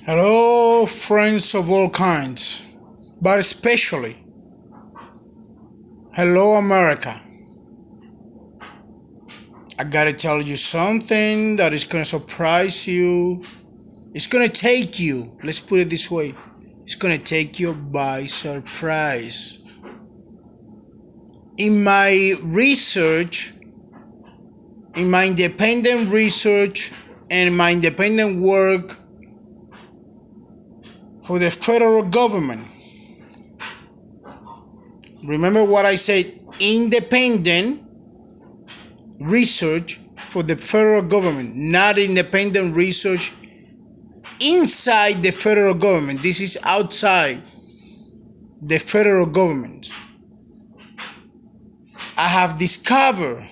Hello, friends of all kinds, but especially hello, America. I gotta tell you something that is gonna surprise you. It's gonna take you, let's put it this way, it's gonna take you by surprise. In my research, in my independent research, and my independent work for the federal government, remember what I said, independent research for the federal government, not independent research inside the federal government. This is outside the federal government. I have discovered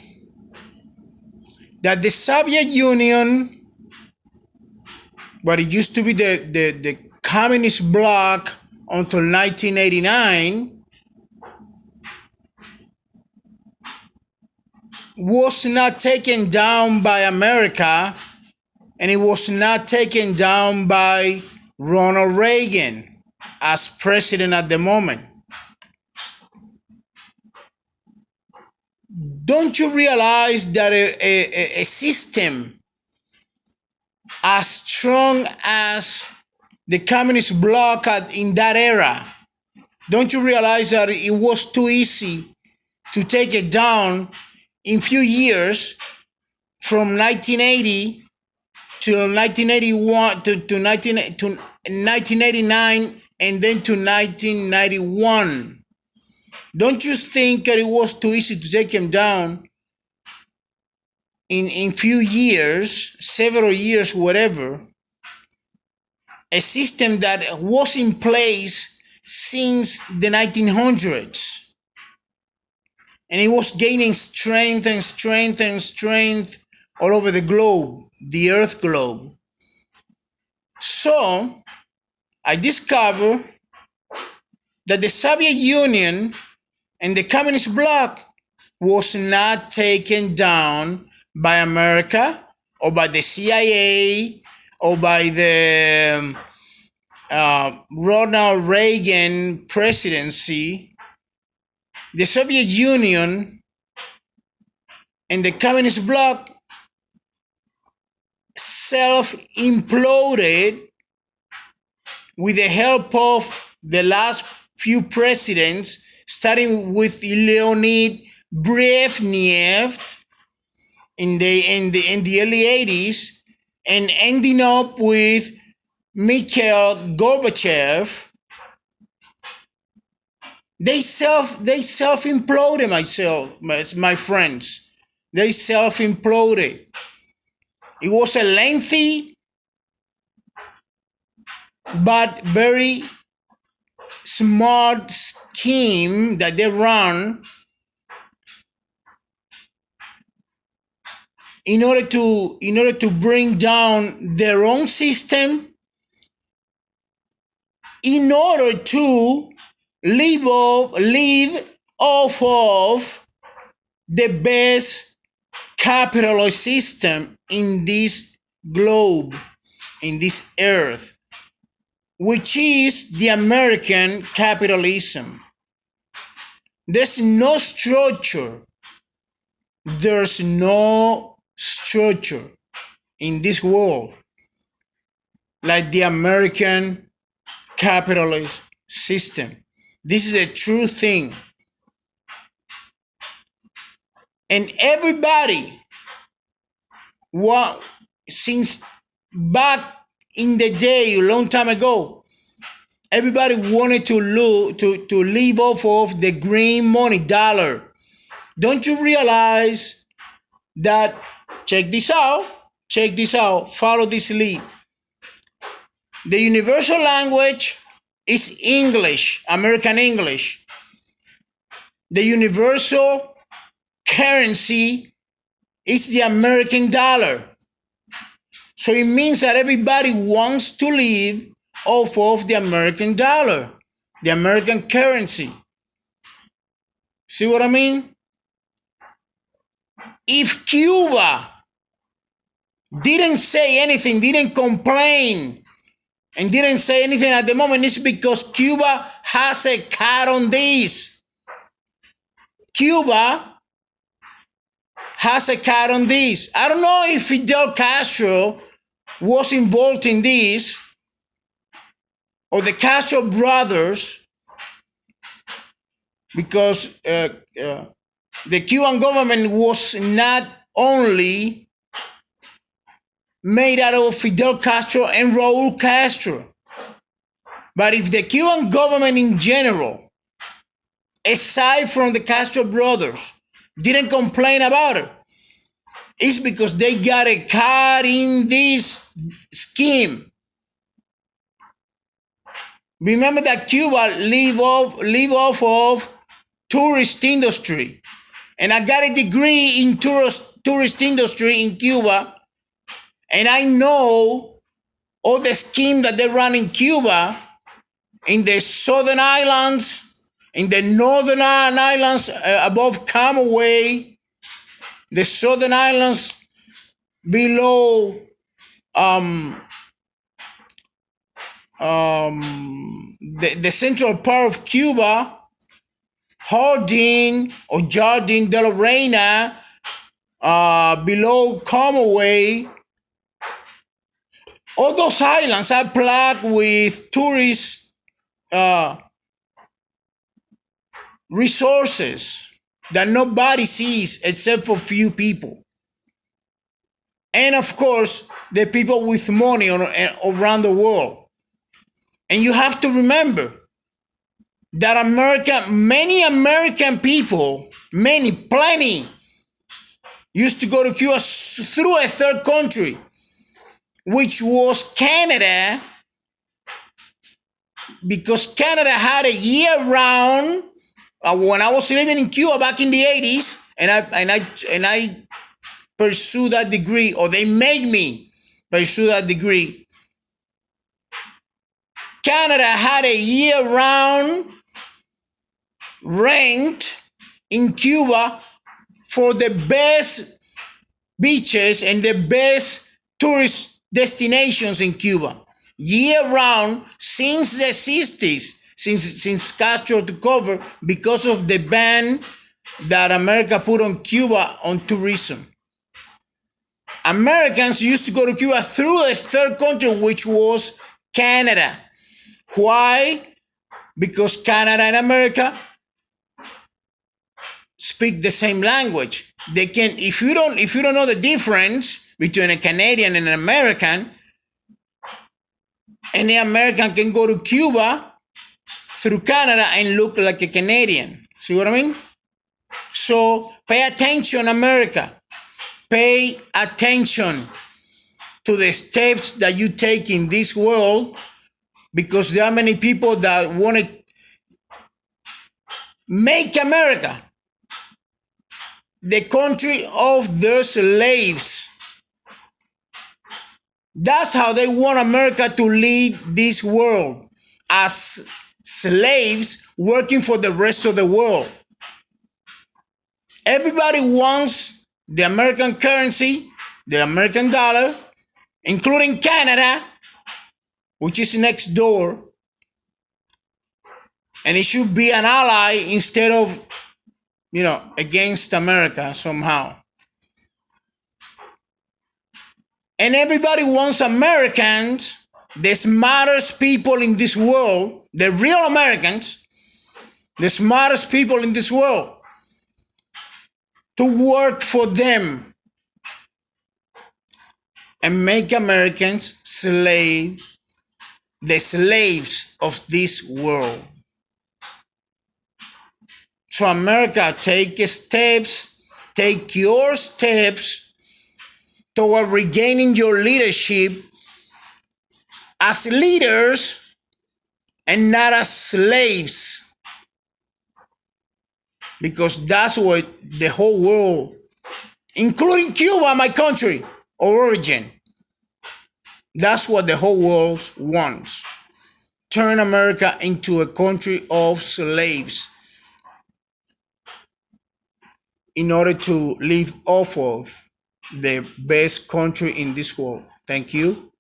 that the Soviet Union, what it used to be the communist bloc until 1989, was not taken down by America, and it was not taken down by Ronald Reagan as president at the moment. Don't you realize that a system as strong as the communist bloc in that era, don't you realize that it was too easy to take it down in few years, from 1980 to 1981 to 1989, and then to 1991? Don't you think that it was too easy to take him down in few years, several years, whatever? A system that was in place since the 1900s, and it was gaining strength and strength and strength all over the globe, the earth globe. So I discovered that the Soviet Union and the communist bloc was not taken down by America or by the CIA or by the Ronald Reagan presidency. The Soviet Union and the communist bloc self-imploded with the help of the last few presidents, starting with Leonid Brezhnev in the early 80s, and ending up with Mikhail Gorbachev. They self-imploded, my friends. They self-imploded. It was a lengthy but very smart scheme that they run in order to bring down their own system, in order to live off of the best capitalist system in this globe, in this earth, which is the American capitalism. There's no structure. There's no structure in this world like the American capitalist system. This is a true thing. And everybody, since back in the day, a long time ago, everybody wanted to live off of the green money, dollar. Don't you realize that? Check this out, follow this lead. The universal language is English, American English. The universal currency is the American dollar. So it means that everybody wants to live off of the American dollar, the American currency. See what I mean? If Cuba didn't say anything, didn't complain and didn't say anything at the moment is because Cuba has a cut on this. Cuba has a cut on this. I don't know if Fidel Castro was involved in this, or the Castro brothers, because the Cuban government was not only made out of Fidel Castro and Raul Castro, but if the Cuban government in general, aside from the Castro brothers, didn't complain about it, it's because they got a cut in this scheme. Remember that Cuba live off of tourist industry. And I got a degree in tourist industry in Cuba. And I know all the scheme that they run in Cuba, in the southern islands, in the northern islands above Camagüey, the southern islands below the central part of Cuba, Jardín or Jardín de la Reina, below Camagüey. All those islands are plagued with tourist resources that nobody sees except for few people. And of course, the people with money around the world. And you have to remember that many American people, plenty, used to go to Cuba through a third country, which was Canada, because Canada had a year-round. When I was living in Cuba back in the 80s, and I pursued that degree, or they made me pursue that degree. Canada had a year-round rent in Cuba for the best beaches and the best tourist destinations in Cuba. Year-round since the 60s, since Castro took over, because of the ban that America put on Cuba on tourism. Americans used to go to Cuba through a third country, which was Canada. Why? Because Canada and America speak the same language. They can, if you don't know the difference between a Canadian and an American, any American can go to Cuba through Canada and look like a Canadian. See what I mean? So pay attention, America. Pay attention to the steps that you take in this world, because there are many people that want to make America the country of their slaves. That's how they want America to lead this world, as slaves working for the rest of the world. Everybody wants the American currency, the American dollar, including Canada, which is next door. And it should be an ally instead of, against America somehow. And everybody wants Americans, the smartest people in this world, the real Americans, the smartest people in this world, to work for them and make Americans the slaves of this world. So America, take your steps toward regaining your leadership as leaders and not as slaves. Because that's what the whole world, including Cuba, my country of origin, that's what the whole world wants. Turn America into a country of slaves in order to live off of the best country in this world. Thank you.